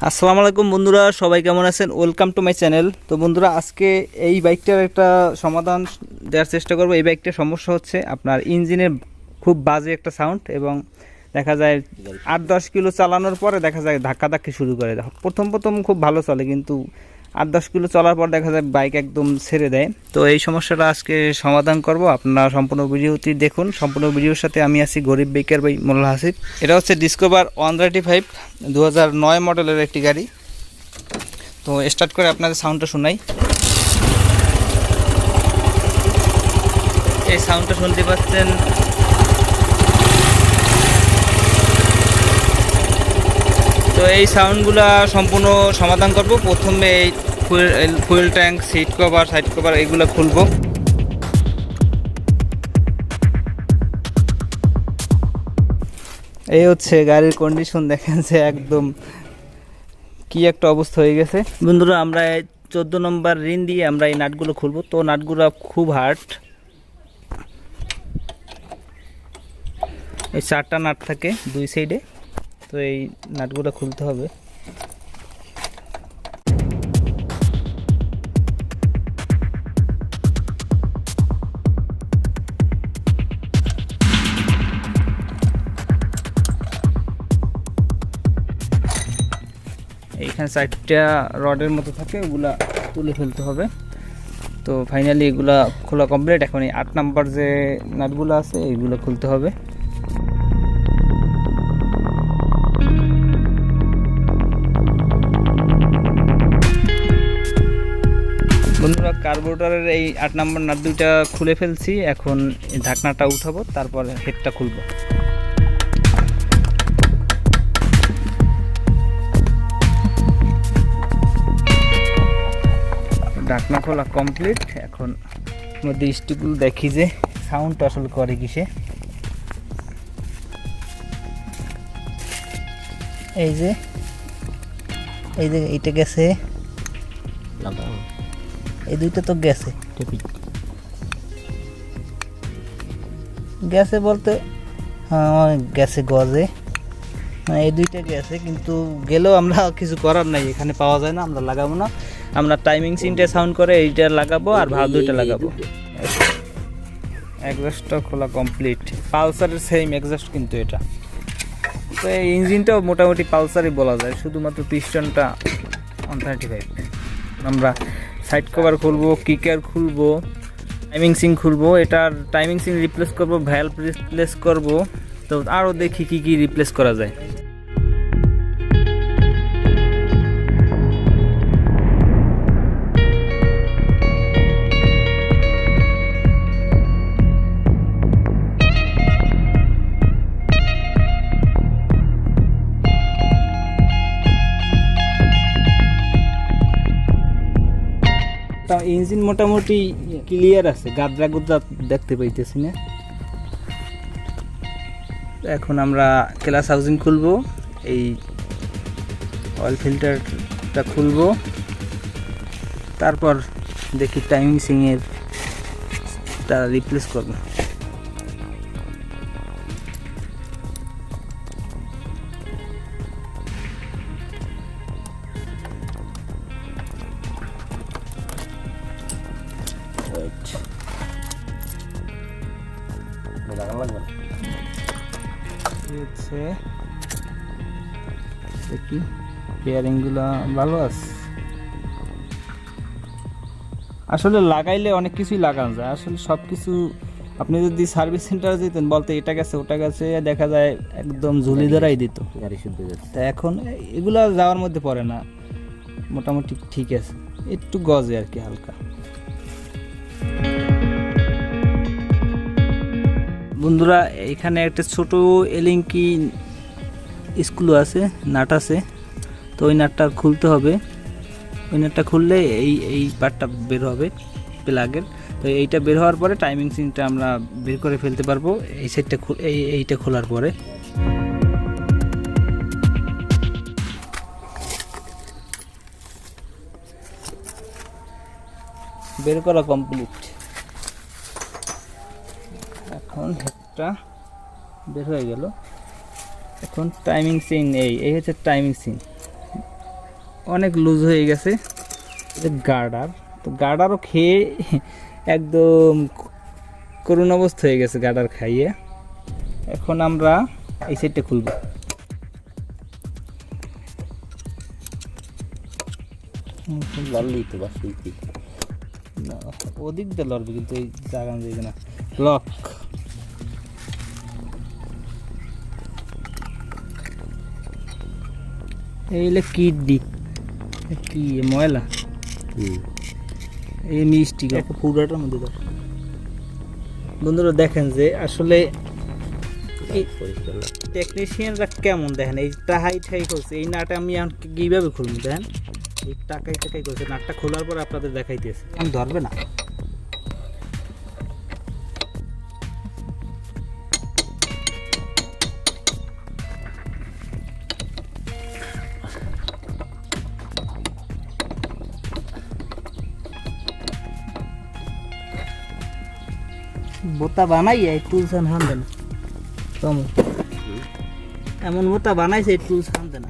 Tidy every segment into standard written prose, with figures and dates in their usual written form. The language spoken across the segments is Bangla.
আসসালামু আলাইকুম বন্ধুরা, সবাই কেমন আছেন? Welcome to my channel. তো বন্ধুরা, আজকে এই বাইকটার একটা সমাধান দেওয়ার চেষ্টা করব। এই বাইকটার সমস্যা হচ্ছে আপনার ইঞ্জিনের খুব বাজে একটা সাউন্ড, এবং দেখা যায় 8-10 কিলো চালানোর পরে দেখা যায় ধাক্কি শুরু করে। প্রথম প্রথম খুব ভালো চলে, কিন্তু 8-10 কিলো চলার পর দেখা যায় বাইক একদম ছেড়ে দেয়। তো এই সমস্যাটা আজকে সমাধান করব। আপনারা সম্পূর্ণ ভিডিওটি দেখুন। সম্পূর্ণ ভিডিওর সাথে আমি আছি গরিব বাইকার ভাই মোল্লা হাসিব। এটা হচ্ছে ডিসকভার 135 2009 মডেলের একটি গাড়ি। তো স্টার্ট করে আপনাদের সাউন্ডটা শোনাই। এই সাউন্ডটা শুনতে পাচ্ছেন। তো এই সাউন্ডগুলা সম্পূর্ণ সমাধান করব। প্রথমে এই fuel tank, seat cover, side cover এইগুলো খুলবো। এই হচ্ছে গাড়ির কন্ডিশন, দেখেন যে একদম কি একটা অবস্থা হয়ে গেছে। বন্ধুরা, আমরা 14 নম্বর রিং দিয়ে আমরা এই নাটগুলো খুলবো। তো নাটগুলো খুব হার্ড, এই 4টা নাট থাকে 2 সাইডে। তো এই নাটগুলো খুলতে হবে। এইখানে 4টা রডের মতো থাকে, ওগুলা তুলে ফেলতে হবে। তো ফাইনালি এগুলা খোলা কমপ্লিট। এখন এই 8 নাম্বার যে নাটগুলো আছে এইগুলো খুলতে হবে। বন্ধুরা, কার্বোরেটরের এই 8 নাম্বার নাট দুইটা খুলে ফেলছি। এখন এই ঢাকনাটা উঠাবো, তারপর হেডটা খুলবো। ঢাকনা খোলা কমপ্লিট। এখন মধ্যে স্টিকগুলো দেখি যে সাউন্ডটা আসলে করে কিসে। এই যে এইটা গেছে, এই দুইটা তো গেছে। গেছে বলতে হ্যাঁ গেছে গজে, মানে এই দুইটা গেছে, কিন্তু গেলেও আমরা কিছু করার নাই, এখানে পাওয়া যায় না, আমরা লাগাবো না। আমরা টাইমিং সিনটা সাউন্ড করে এইটা লাগাবো আর ভাব দুইটা লাগাবো। এক্সস্টটা খোলা কমপ্লিট। পালসারের সেম এক্সস্ট কিন্তু এটা। তো এই ইঞ্জিনটাও মোটামুটি পালসারই বলা যায়, শুধুমাত্র পিস্টনটা 135। আমরা সাইড কভার খুলবো, কিকার খুলবো, টাইমিং সিং খুলবো। এটার টাইমিং সিং রিপ্লেস করবো, ভ্যালভ রিপ্লেস করবো। তো আরও দেখি কি কি রিপ্লেস করা যায়। ইঞ্জিন মোটামুটি ক্লিয়ার আছে, গাদরা গুদরা দেখতে পাইতেছি না। এখন আমরা ক্লাস হাউজিং খুলবো, এই অয়েল ফিল্টারটা খুলবো, তারপর দেখি টাইমিং সিংয়ের তারা রিপ্লেস করবো। দেখি পেয়ারিংগুলো ভালো আছে। আসলে লাগাইলে অনেক কিছুই লাগানো যায়। আসলে সব কিছু আপনি যদি সার্ভিস সেন্টারে যেতেন, বলতে এটা গেছে ওটা গেছে, দেখা যায় একদম ঝুলি ধরাই দিত গাড়ি শুদ্ধ যাচ্ছে। তা এখন এগুলো যাওয়ার মধ্যে পড়ে না, মোটামুটি ঠিক আছে, একটু গজে আর কি হালকা। বন্ধুরা, এখানে একটা ছোট এলিঙ্কি স্ক্রু আছে, নাট আছে। তো ওই নাটটা খুলতে হবে। ওই নাটটা খুললে এই পার্টটা বের হবে প্লাগের। তো এইটা বের হওয়ার পরে টাইমিং সিনটা আমরা বের করে ফেলতে পারবো। এই সাইডটা এইটা খোলার পরে বের করা কমপ্লিট। এখন হেডটা বের হয়ে গেল। এখন টাইমিং সিন এই হচ্ছে টাইমিং সিন। অনেক লুজ হয়ে গেছে। গার্ডার, তো গার্ডারও খেয়ে একদম করুণ অবস্থা হয়ে গেছে গার্ডার খাইয়ে। এখন আমরা এই সাইডটা খুলব। লড়লেই তো বাস ওদিক দিয়ে লড়বে, কিন্তু এই জায়গা যাইবে না। লক, এইলে কিট দি কি ময়লা, এই মিষ্টি পুরাটার মধ্যে দাও। বন্ধুরা দেখেন যে আসলে টেকনিশিয়ানরা কেমন, দেখেন এই টাহাই ঠাই করছে। এই নাটে আমি কীভাবে খুলবো দেখেন, এই টাকাই টাকাই করছে। নাটটা খোলার পর আপনাদের দেখাইতেছে, আমি ধরবে না। বোতা বানাইয়া এই টুলস হান দেন, এমন বোতা বানাইছে এই টুলস হান দেন।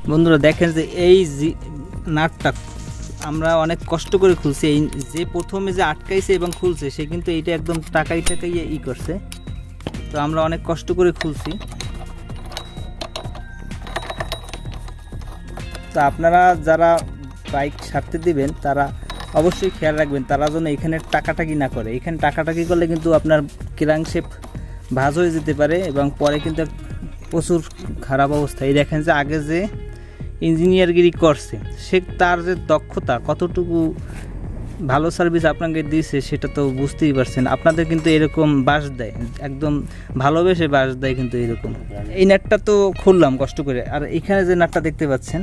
বন্ধুরা দেখেন যে এই নাটটা আমরা অনেক কষ্ট করে খুলছি। এই যে প্রথমে যে আটকাইছে এবং খুলছে সে কিন্তু এইটা একদম টাকাই টাকাইয়ে করছে। তো আমরা অনেক কষ্ট করে খুলছি। তো আপনারা যারা বাইক সারতে দিবেন তারা অবশ্যই খেয়াল রাখবেন তারা যেন এখানে টাকাটাকি না করে। এখানে টাকাটাকি করলে কিন্তু আপনার ক্রাঙ্কশেপ ভাঁজ হয়ে যেতে পারে এবং পরে কিন্তু প্রচুর খারাপ অবস্থা। এই দেখেন যে আগে যে ইঞ্জিনিয়ারগিরি করছে সে তার যে দক্ষতা কতটুকু ভালো সার্ভিস আপনাকে দিয়েছে সেটা তো বুঝতেই পারছেন। আপনাদের কিন্তু এরকম বাস দেয়, একদম ভালোবেসে বাস দেয় কিন্তু এরকম। এই নাটটা তো খুললাম কষ্ট করে, আর এখানে যে নাটটা দেখতে পাচ্ছেন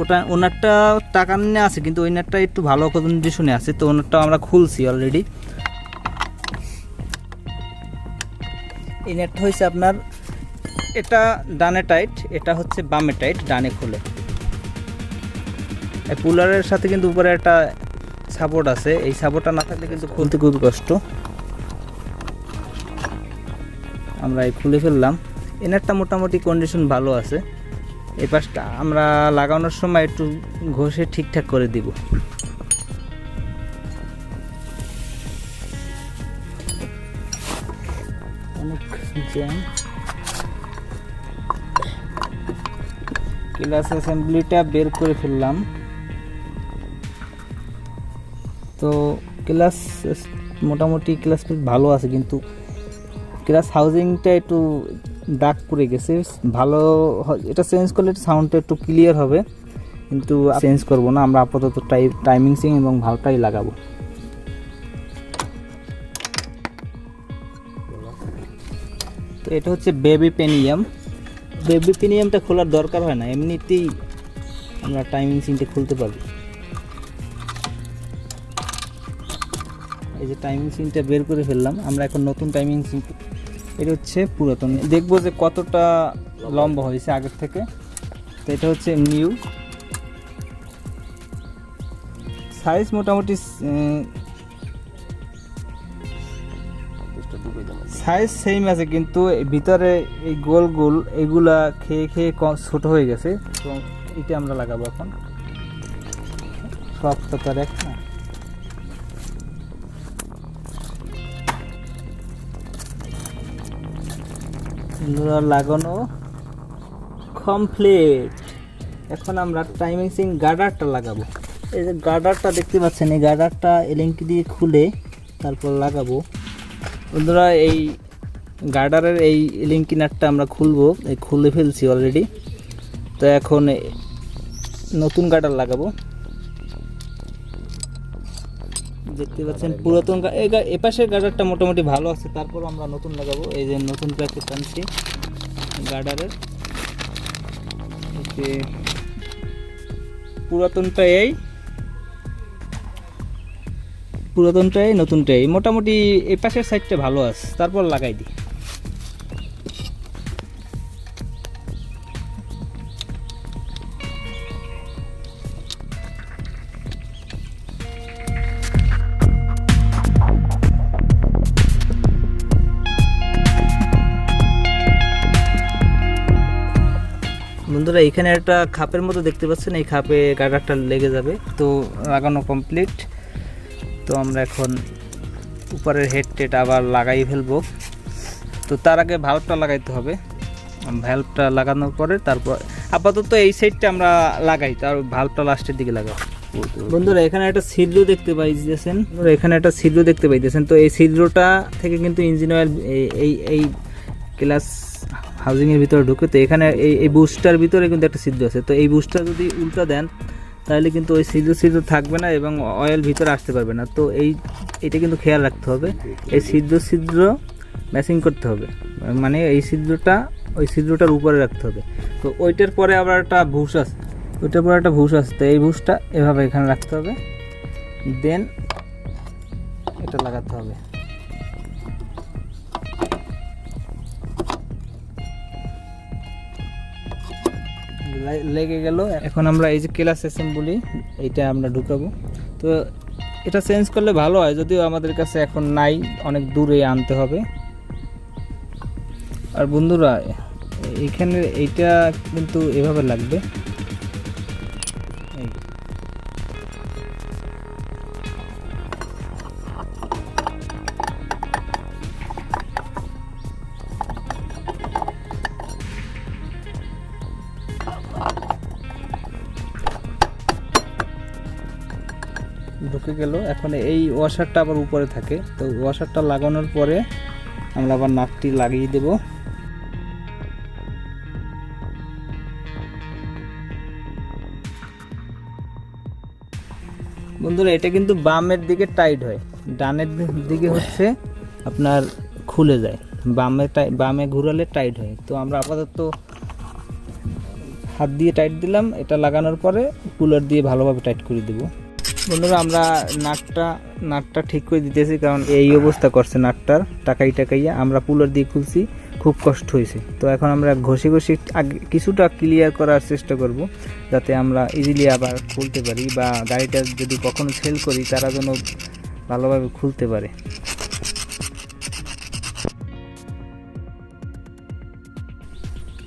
ওটা ওনারটা টাকা নিয়ে আছে, কিন্তু ওই নাটটা একটু ভালো কন্ডিশনে আছে। তো ওনারটা আমরা খুলছি অলরেডি। এই নেটটা হয়েছে আপনার, এটা ডানে টাইট, এটা হচ্ছে বামে টাইট, ডানে খুলে। এই পুলারের সাথে কিন্তু উপরে একটা সাপোর্ট আছে, এই সাপোর্টটা না থাকলে কিন্তু খুলতে খুবই কষ্ট। আমরা এই খুলে ফেললাম। এই নেটটা মোটামুটি কন্ডিশন ভালো আছে। এই পাশটা আমরা লাগানোর সময় একটু ঘষে ঠিকঠাক করে দিব। অনেক জ্যাম। ক্লাস অ্যাসেম্বলিটা বের করে ফেললাম। তো ক্লাস মোটামুটি ক্লাস ভালো আছে, কিন্তু ক্লাস হাউজিংটা একটু দাগ পড়ে গেছে। ভালো, এটা চেঞ্জ করলে সাউন্ডটা একটু ক্লিয়ার হবে, কিন্তু চেঞ্জ করব না আমরা। আপাতত টাইমিং সিং এবং ভালটাই লাগাবো। তো এটা হচ্ছে বেবি পেনিয়াম। বেবি পেনিয়ামটা খোলার দরকার হয় না, এমনিতেই আমরা টাইমিং সিংটা খুলতে পারবো। এই যে টাইমিং সিংটা বের করে ফেললাম আমরা। এখন নতুন টাইমিং সিং, এটা হচ্ছে পুরাতন। দেখবো যে কতটা লম্বা হয়েছে আগের থেকে। তো এটা হচ্ছে নিউ সাইজ, মোটামুটি সাইজ সেম আছে, কিন্তু ভিতরে এই গোল গোল এগুলা খেয়ে খেয়ে ছোট হয়ে গেছে। তো এটা আমরা লাগাবো এখন। সব তো তার এক না, লাগানো কমপ্লিট। এখন আমরা টাইমিং সিং গার্ডারটা লাগাবো। এই যে গার্ডারটা দেখতে পাচ্ছেন, এই গার্ডারটা এলিঙ্কি দিয়ে খুলে তারপর লাগাবো। বন্ধুরা এই গার্ডারের এই এলিঙ্কি নাটটা আমরা খুলবো, এই খুলে ফেলছি অলরেডি। তো এখন নতুন গার্ডার লাগাবো। দেখতে পাচ্ছেন পুরাতন এপাশের গার্ডারটা মোটামুটি ভালো আছে, তারপর আমরা নতুন লাগাবো। এই যে নতুন প্যাকেট আনছি গার্ডারের। পুরাতনটাই নতুনটাই মোটামুটি এই পাশের সাইডটা ভালো আছে, তারপর লাগাই দিই। বন্ধুরা এখানে একটা খাপের মতো দেখতে পাচ্ছেন, এই খাপে গার্ডারটা লেগে যাবে। তো লাগানো কমপ্লিট। তো আমরা এখন উপরের হেড টেট আবার লাগাই ফেলবো। তো তার আগে ভাল্বটা লাগাইতে হবে। ভাল্বটা লাগানোর পরে তারপর আপাতত এই সাইডটা আমরা লাগাই, তার ভাল্বটা লাস্টের দিকে লাগাবো। বন্ধুরা এখানে একটা ছিদ্র দেখতে পাইতেছেন, এখানে একটা ছিদ্র দেখতে পাইতেছেন। তো এই ছিদ্রটা থেকে কিন্তু ইঞ্জিন অয়েল এই এই ক্লাস হাউজিংয়ের ভিতরে ঢুকে। তো এখানে এই বুস্টার ভিতরে কিন্তু একটা ছিদ্র আছে। তো এই বুস্টার যদি উল্টা দেন তাহলে কিন্তু ওই ছিদ্র থাকবে না এবং অয়েল ভিতরে আসতে পারবে না। তো এইটা কিন্তু খেয়াল রাখতে হবে, এই ছিদ্র ম্যাচিং করতে হবে, মানে এই ওই ছিদ্রটার উপরে রাখতে হবে। তো ওইটার পরে আবার একটা ভুষ আছে, ওইটার পরে একটা ভুষ আছে। তো এই ভুষটা এভাবে এখানে রাখতে হবে, দেন এটা লাগাতে হবে। লেগে গেল। এখন আমরা এই যে ক্লাস অ্যাসেম্বলি এইটা আমরা ঢুকাবো। তো এটা চেঞ্জ করলে ভালো হয়, যদিও আমাদের কাছে এখন নাই, অনেক দূরে আনতে হবে। আর বন্ধুরা এইখানে এইটা কিন্তু এভাবে লাগবে, ঢুকে গেল। এখন এই ওয়াশারটা আবার উপরে থাকে। তো ওয়াশারটা লাগানোর পরে আমরা আবার নাটটি লাগিয়ে দেব। বন্ধুরা এটা কিন্তু বামের দিকে টাইট হয়, ডানের দিকে হচ্ছে আপনার খুলে যায়, বামে ঘুরালে টাইট হয়। তো আমরা আপাতত হাত দিয়ে টাইট দিলাম, এটা লাগানোর পরে কুলার দিয়ে ভালোভাবে টাইট করে দেব। বন্ধুরা আমরা নাটটা ঠিক করে দিতেছি, কারণ এই অবস্থা করছে নাটটার টাকাইয়া আমরা পুলার দিয়ে খুলছি, খুব কষ্ট হয়েছে। তো এখন আমরা ঘষে কিছুটা ক্লিয়ার করার চেষ্টা করব, যাতে আমরা ইজিলি আবার খুলতে পারি, বা গাড়িটা যদি কখনো সেল করি তারা যেন ভালোভাবে খুলতে পারে।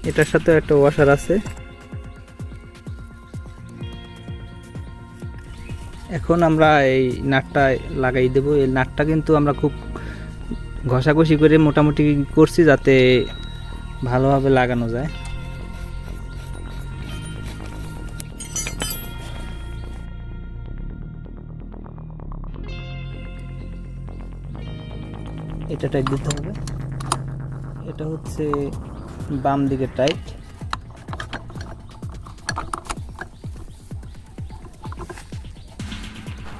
এটার সাথে একটা ওয়াশার আছে। এখন আমরা এই নাটটা লাগাই দেব। এই নাটটা কিন্তু আমরা খুব ঘষাঘষি করে মোটামুটি করছি, যাতে ভালোভাবে লাগানো যায়। এটা টাইট দিতে হবে, এটা হচ্ছে বাম দিকে টাইট।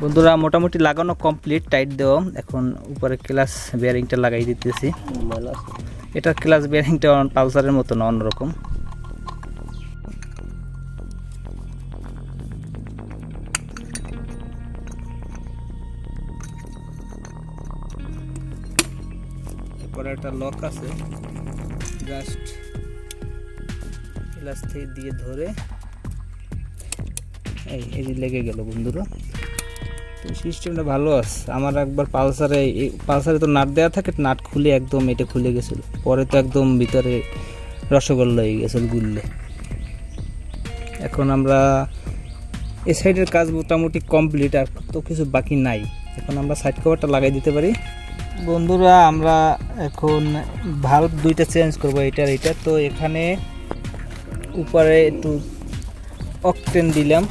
বন্ধুরা মোটামুটি লাগানো কমপ্লিট, টাইট দেওয়া। এখন উপরে ক্লাস বেয়ারিংটা লাগাই দিতেছি। এটা ক্লাস বেয়ারিংটা পালসারের মতো না, অন্যরকম। এরপরে একটা লক আছে, জাস্ট ক্লাস থেকে দিয়ে ধরে এই যে লেগে গেল। বন্ধুরা সিস্টেমটা ভালো আছে। আমার একবার পালসারে তো নাট দেওয়া থাকে, নাট খুলে একদম এটা খুলে গেছিল, পরে তো একদম ভিতরে রসগোল্লা হয়ে গেছিল গুললে। এখন আমরা এই সাইডের কাজ মোটামুটি কমপ্লিট, আর তো কিছু বাকি নাই। এখন আমরা সাইড কভারটা লাগাই দিতে পারি। বন্ধুরা আমরা এখন ভাল্ব দুইটা চেঞ্জ করবো, এইটা। তো এখানে উপরে একটু অকটেন দিলাম।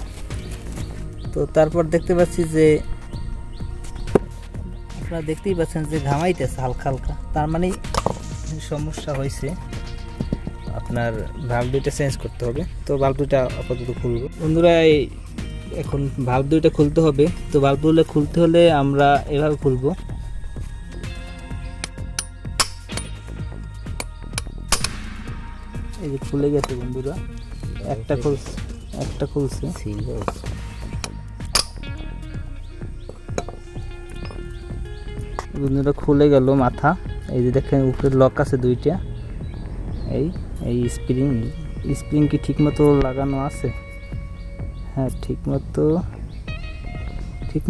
তো তারপর দেখতে পাচ্ছি যে আপনারা দেখতেই পাচ্ছেন যে ঘামাইতেছে হালকা হালকা, তার মানে সমস্যা হয়েছে। আপনার ভাল্ব দুইটা চেঞ্জ করতে হবে। তো ভাল্ব দুইটা আপাতত খুলবো। বন্ধুরা এখন ভাল্ব দুইটা খুলতে হবে। তো ভাল্ব দুইটা খুলতে হলে আমরা এভাবে খুলবো। এই যে খুলে গেছে বন্ধুরা, একটা খুলছে। বন্ধুরা খুলে গেল মাথা। এই যে দেখেন উপরে লক আছে দুইটা। এই স্প্রিং কি ঠিক মতো লাগানো আছে? হ্যাঁ ঠিক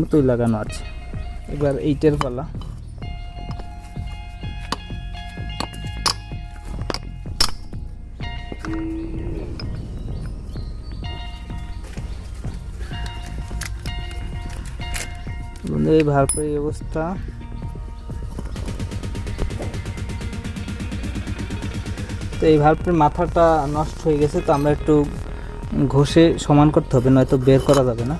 মতোই লাগানো আছে। এবার এইটার পালা। এই ভালভের এই অবস্থা। তো এই ভালভের মাথাটা নষ্ট হয়ে গেছে, তো আমরা একটু ঘষে সমান করতে হবে, নয়তো বের করা যাবে না।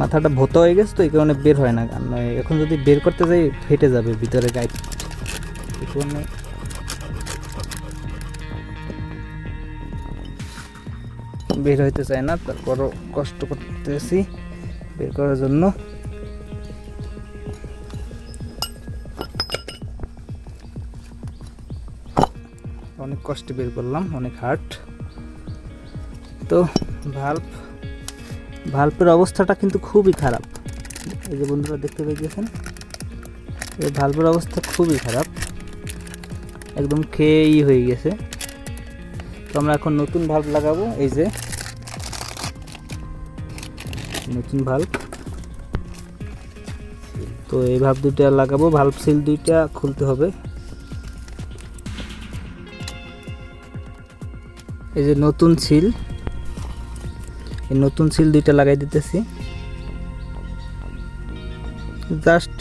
মাথাটা ভোতা হয়ে গেছে, তো এই কারণে বের হয় না। আর নয় এখন যদি বের করতে যাই ফেটে যাবে ভিতরে গাইড, এই কারণে বের হইতে চায় না। তারপরও কষ্ট করতেছি বের করার জন্য। অনেক কষ্টে বের করলাম, অনেক হার্ড। তো ভালভের অবস্থাটা কিন্তু খুবই খারাপ। এই যে বন্ধুরা দেখতে পেয়েছেন, এই ভালভের অবস্থা খুবই খারাপ, একদম খেয়েই হয়ে গেছে। তো আমরা এখন নতুন ভালভ লাগাবো। এই যে নতুন ভালভ, তো এই ভালভ দুইটা লাগাবো। ভালভ সিল দুইটা খুলতে হবে। এই যে নতুন সিল, এই নতুন সিল দুইটা লাগাই দিতেছি। জাস্ট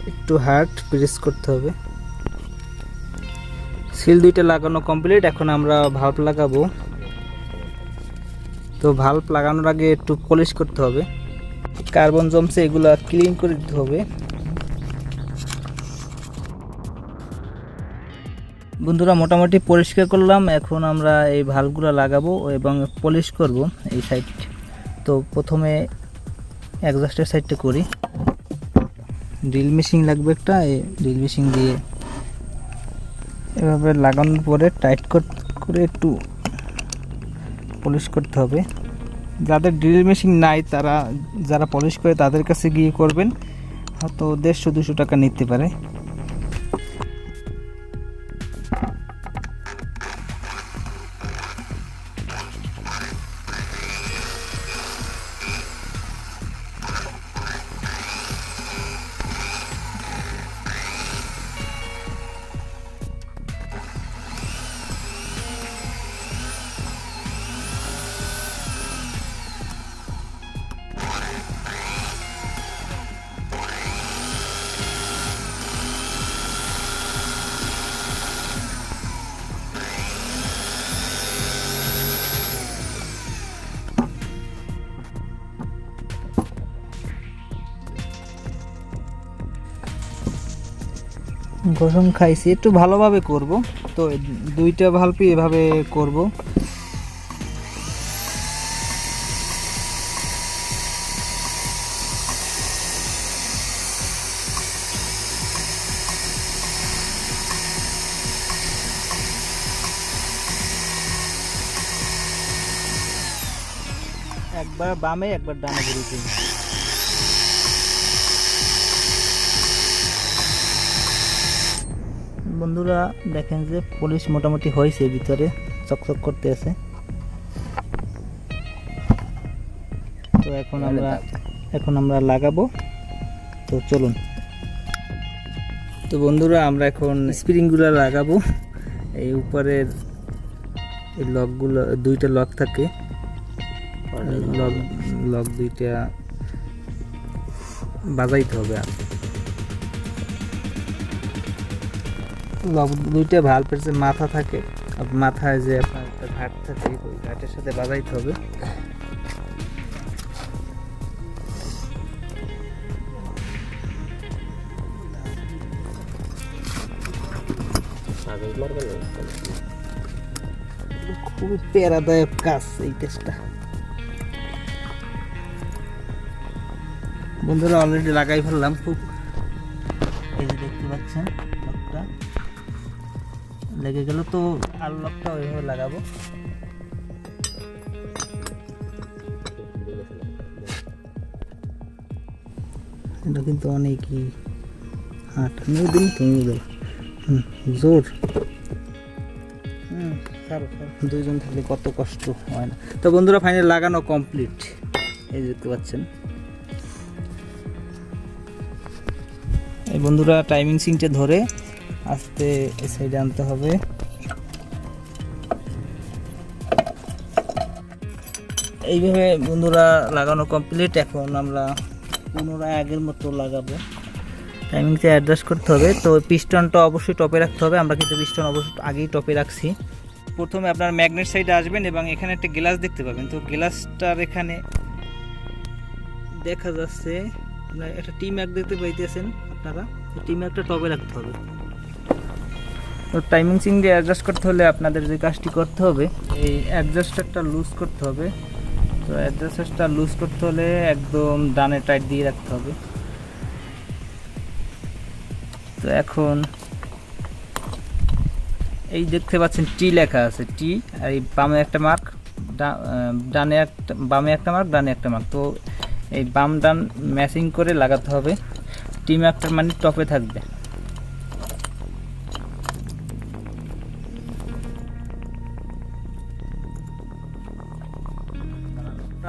একটু হার্ড প্রেস করতে হবে। সিল দুইটা লাগানো কমপ্লিট। এখন আমরা ভালভ লাগাবো। তো ভালভ লাগানোর আগে একটু পলিশ করতে হবে, কার্বন জমছে এগুলা ক্লিন করে দিতে হবে। বন্ধুরা মোটামুটি পরিষ্কার করলাম। এখন আমরা এই ভালভগুলো লাগাবো এবং পলিশ করব এই সাইড। তো প্রথমে এক্সস্টের সাইডটা করি। ড্রিল মেশিন লাগবে একটা, এই ড্রিল মেশিন দিয়ে এভাবে লাগানোর পরে টাইট করে একটু পলিশ করতে হবে। যাদের ড্রিল মেশিন নাই তারা, যারা পলিশ করে তাদের কাছে গিয়ে করবেন, হয়তো 150-200 টাকা নিতে পারে। গরম খাইছি, একটু ভালোভাবে করব। তো দুইটা ভালভই এভাবে করব। একবার বামে একবার ডানে ঘুরেছি। বন্ধুরা দেখেন যে পলিশ মোটামুটি হয়েছে, ভিতরে চকচক করতে আছে। তো এখন আমরা লাগাবো। তো চলুন। তো বন্ধুরা আমরা এখন স্প্রিংগুলো লাগাবো। এই উপরের এই লকগুলো, দুইটা লক থাকে, লক দুইটা বাজাইতে হবে। লক দুইটা ভালভের যে মাথা থাকে, মাথায় যে আপনার একটা ঘাট থাকে, ওই ঘাটের সাথে বাজাইতে হবে। খুবই প্যারাদায়ক কাজ এই টেস্টটা। বন্ধুরা অলরেডি লাগাই ফেললাম। খুব এই যে দেখতে পাচ্ছেন লকটা লেগে গেল, তো আর লকটা ওইভাবে লাগাবো। এটা কিন্তু অনেকই হাট নিয়ে দিন, তুমি জোর। দুইজন থাকলে কত কষ্ট হয় না। তো বন্ধুরা ফাইনাল লাগানো কমপ্লিট, এই দেখতে পাচ্ছেন। এই বন্ধুরা টাইমিং সিংটা ধরে আস্তে এই সাইডে আনতে হবে। এইভাবে বন্ধুরা লাগানো কমপ্লিট। এখন আমরা পুনরায় আগের মতো লাগাবো। টাইমিংটা অ্যাডজাস্ট করতে হবে। তো পিস্টনটা অবশ্যই টপে রাখতে হবে, আমরা কিন্তু পিস্টন অবশ্যই আগেই টপে রাখছি। প্রথমে আপনার ম্যাগনেট সাইডে আসবেন এবং এখানে একটা গ্লাস দেখতে পাবেন। তো গ্লাসটার এখানে দেখা যাচ্ছে একটা টি ম্যাগ দেখতে পাইতেছেন আপনারা, টি ম্যাগটা টপে রাখতে হবে। তো টাইমিং সিং দিয়ে অ্যাডজাস্ট করতে হলে আপনাদের যে কাজটি করতে হবে, এই অ্যাডজাস্টারটা লুজ করতে হবে। তো অ্যাডজাস্টারটা লুজ করতে হলে একদম ডানে টাইট দিয়ে রাখতে হবে। তো এখন এই দেখতে পাচ্ছেন টি লেখা আছে, টি আর এই বামে একটা মার্ক, ডানে একটা, বামে একটা মার্ক, ডানে একটা মার্ক। তো এই বাম ডান ম্যাচিং করে লাগাতে হবে। টি মার্কটার মানে টপে থাকবে।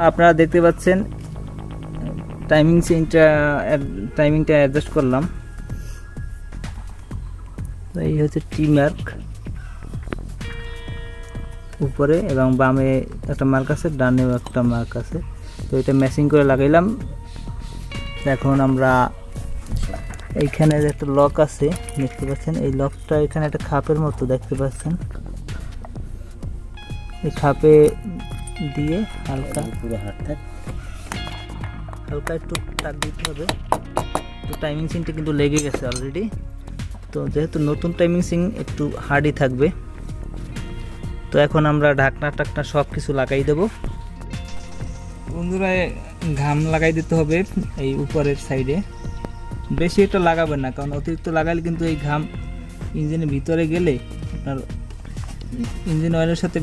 আপনারা দেখতে পাচ্ছেন টাইমিংটা অ্যাডজাস্ট করলাম। তো এই হচ্ছে টি মার্ক উপরে এবং বামে একটা মার্ক আছে, ডানেও একটা মার্ক আছে। তো এটা ম্যাচিং করে লাগাইলাম। এখন আমরা এইখানে একটা লক আছে দেখতে পাচ্ছেন, এই লকটা এখানে একটা খাপের মতো দেখতে পাচ্ছেন। এই খাপে দিয়ে হালকা হালকা একটু টাক দিতে হবে। তো টাইমিং সিংটা কিন্তু লেগে গেছে অলরেডি। তো যেহেতু নতুন টাইমিং সিং একটু হার্ডই থাকবে। তো এখন আমরা ঢাকনা টাকনা সব কিছু লাগাই দেব। বন্ধুরা ঘাম লাগাই দিতে হবে এই উপরের সাইডে। বেশি এটা লাগাবেন না, কারণ অতিরিক্ত লাগালে কিন্তু এই ঘাম ইঞ্জিনের ভিতরে গেলে আপনার ইঞ্জিন অয়েলের সাথে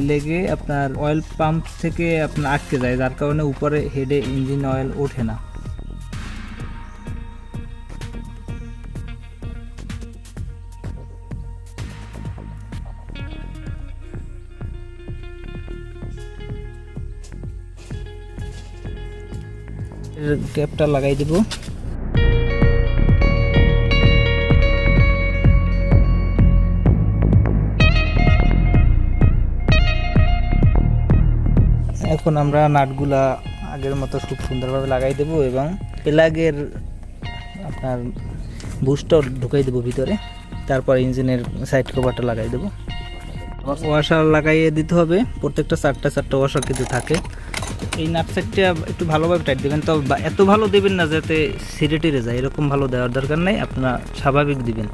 লেগে আপনার অয়েল পাম্প থেকে আপনার আটকে যায়, যার কারণে উপরে হেডে ইঞ্জিন অয়েল ওঠে না। ক্যাপটা লাগাই দেব। এখন আমরা নাটগুলা আগের মতো খুব সুন্দরভাবে লাগাই দেব এবং প্লাগের আপনার বুস্টটা ঢুকাই দেব ভিতরে। তারপর ইঞ্জিনের সাইড কভারটা লাগাই দেব। ওয়াশার লাগাইয়ে দিতে হবে। প্রত্যেকটা চারটা ওয়াশার কিন্তু থাকে। এই নাট সাইডটা একটু ভালোভাবে টাইট দেবেন, তো এত ভালো দেবেন না যাতে ছিঁড়ে টিড়ে যায়, এরকম ভালো দেওয়ার দরকার নাই, আপনারা স্বাভাবিক দিবেন।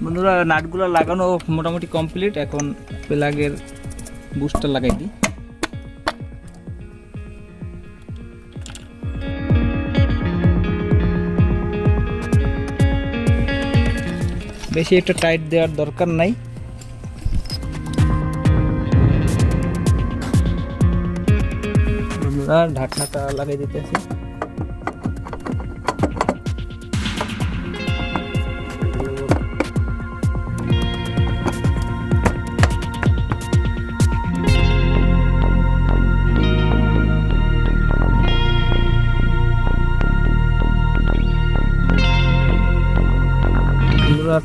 বন্ধুরা নাটগুলো লাগানো মোটামুটি কমপ্লিট। এখন প্লাগের বুস্টার লাগাই দিই। বেশি একটা টাইট দেওয়ার দরকার নাই। বন্ধুরা ঢাকনাটা লাগাই দিতেছি।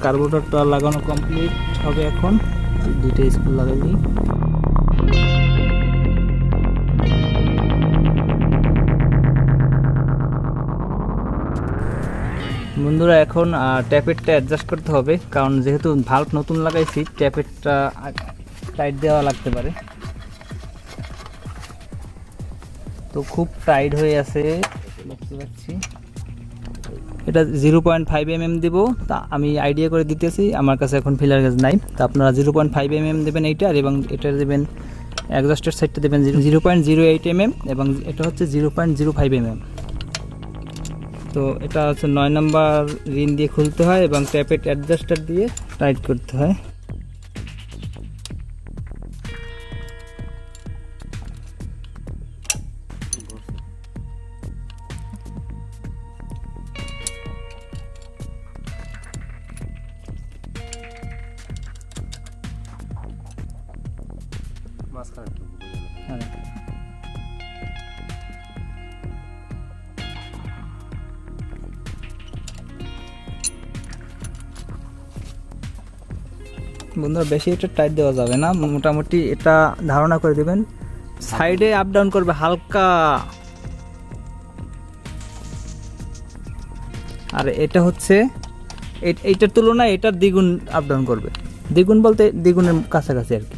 কার্বোরেটরটা লাগানো কমপ্লিট হবে। এখন দুইটা স্ক্রু লাগাই দিই। বন্ধুরা এখন ট্যাপেরটা অ্যাডজাস্ট করতে হবে, কারণ যেহেতু ভাল্ব নতুন লাগাইছি ট্যাপেরটা টাইট দেওয়া লাগতে পারে। তো খুব টাইট হয়ে আছে দেখতে পাচ্ছি। এটা 0.5 mm দিব, তা আমি আইডিয়া করে দিতেছি, আমার কাছে এখন ফিলার গেজ নাই। তা আপনারা 0.5 mm দেবেন এইটার, এবং এটা দেবেন অ্যাডজাস্টের সাইডটা দেবেন 0.08 mm, এবং এটা হচ্ছে 0.05 mm। তো এটা হচ্ছে 9 নম্বর রিং দিয়ে খুলতে হয় এবং ট্যাপেট অ্যাডজাস্টার দিয়ে টাইট করতে হয়। হ্যাঁ। বন্ধুরা বেশি এটা টাইট দেওয়া যাবে না, মোটামুটি এটা ধারণা করে দেবেন, সাইডে আপ ডাউন করবে হালকা। আর এটা হচ্ছে এইটার তুলনায় এটার দ্বিগুণ আপ ডাউন করবে, দ্বিগুণ বলতে দ্বিগুণের কাছাকাছি আর কি।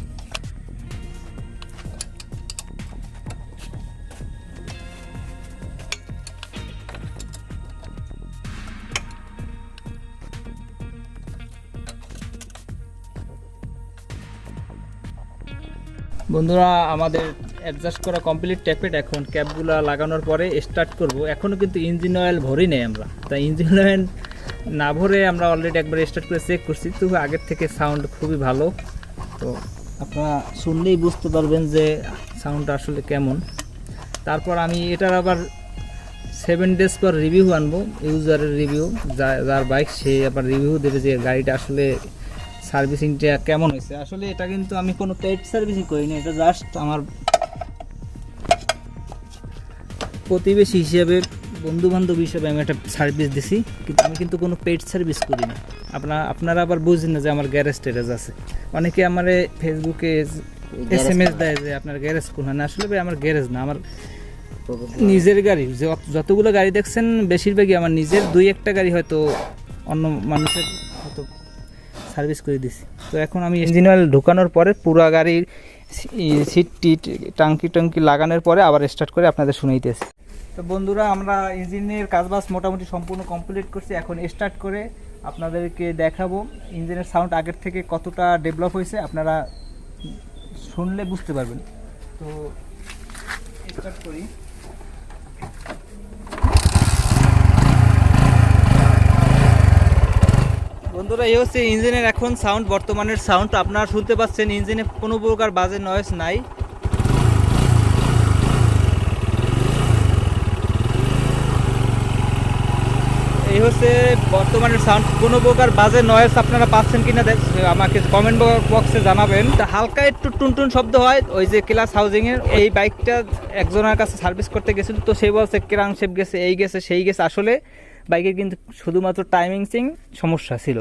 বন্ধুরা আমাদের অ্যাডজাস্ট করা কমপ্লিট ট্যাপেট, এখন ক্যাপগুলো লাগানোর পরে স্টার্ট করব। এখনও কিন্তু ইঞ্জিন অয়েল ভরি নেই আমরা, তাই ইঞ্জিন অয়েল না ভরে আমরা অলরেডি একবার স্টার্ট করে চেক করছি, তবু আগের থেকে সাউন্ড খুবই ভালো। তো আপনারা শুনলেই বুঝতে পারবেন যে সাউন্ডটা আসলে কেমন। তারপর আমি এটার আবার 7 days পর রিভিউ আনবো, ইউজারের রিভিউ, যার বাইক সে আবার রিভিউ দেবে যে গাড়িটা আসলে সার্ভিসিংটা কেমন হয়েছে। আসলে এটা কিন্তু আমি কোনো পেইড সার্ভিসিং করিনি, এটা জাস্ট আমার প্রতিবেশী হিসেবে, বন্ধু বান্ধব হিসেবে আমি একটা সার্ভিস দিছি, কিন্তু আমি কিন্তু কোনো পেইড সার্ভিস করি না। আপনারা আবার বুঝছেন না যে আমার গ্যারেজ ট্যারেজ আছে। অনেকে আমার ফেসবুকে SMS দেয় যে আপনার গ্যারেজ কোনখানে, আসলে ভাই আমার গ্যারেজ না, আমার নিজের গাড়ি। যতগুলো গাড়ি দেখছেন বেশিরভাগই আমার নিজের, 2-1টা গাড়ি হয়তো অন্য মানুষের হয়তো সার্ভিস করে দিছি। তো এখন আমি ইঞ্জিন অয়েল ঢোকানোর পরে পুরো গাড়ির সিট টিট টাঙ্কি লাগানোর পরে আবার স্টার্ট করে আপনাদের শুনাইতেছি। তো বন্ধুরা আমরা ইঞ্জিনের কাজবাজ মোটামুটি সম্পূর্ণ কমপ্লিট করছি, এখন স্টার্ট করে আপনাদেরকে দেখাবো ইঞ্জিনের সাউন্ড আগের থেকে কতটা ডেভেলপ হয়েছে, আপনারা শুনলে বুঝতে পারবেন। তো স্টার্ট করি। বন্ধুরা এই হচ্ছে ইঞ্জিনের এখন সাউন্ড, বর্তমানের সাউন্ড আপনারা শুনতে পাচ্ছেন। ইঞ্জিনে কোনো প্রকার বাজে নয়েজ নাই। এই হচ্ছে বর্তমানের সাউন্ড, কোনো প্রকার বাজে নয়েজ আপনারা পাচ্ছেন কিনা আমাকে কমেন্ট বক্সে জানাবেন। হালকা একটু টুনটুন শব্দ হয়, ওই যে ক্লাস হাউজিংয়ের এই বাইকটা একজনের কাছে সার্ভিস করতে গেছিল, তো সে বলছে ক্রাঙ্কশেপ গেছে, এই গেছে সেই গেছে। আসলে বাইকের কিন্তু শুধুমাত্র টাইমিং সমস্যা ছিল।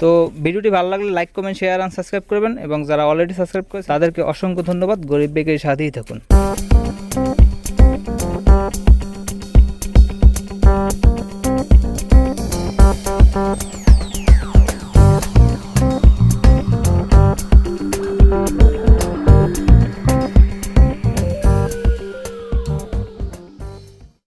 তো ভিডিওটি ভালো লাগলে লাইক কমেন্ট শেয়ার আর সাবস্ক্রাইব করবেন, এবং যারা অলরেডি সাবস্ক্রাইব করেছে তাদেরকে অসংখ্য ধন্যবাদ। গরিব বেকের সাথেই থাকুন।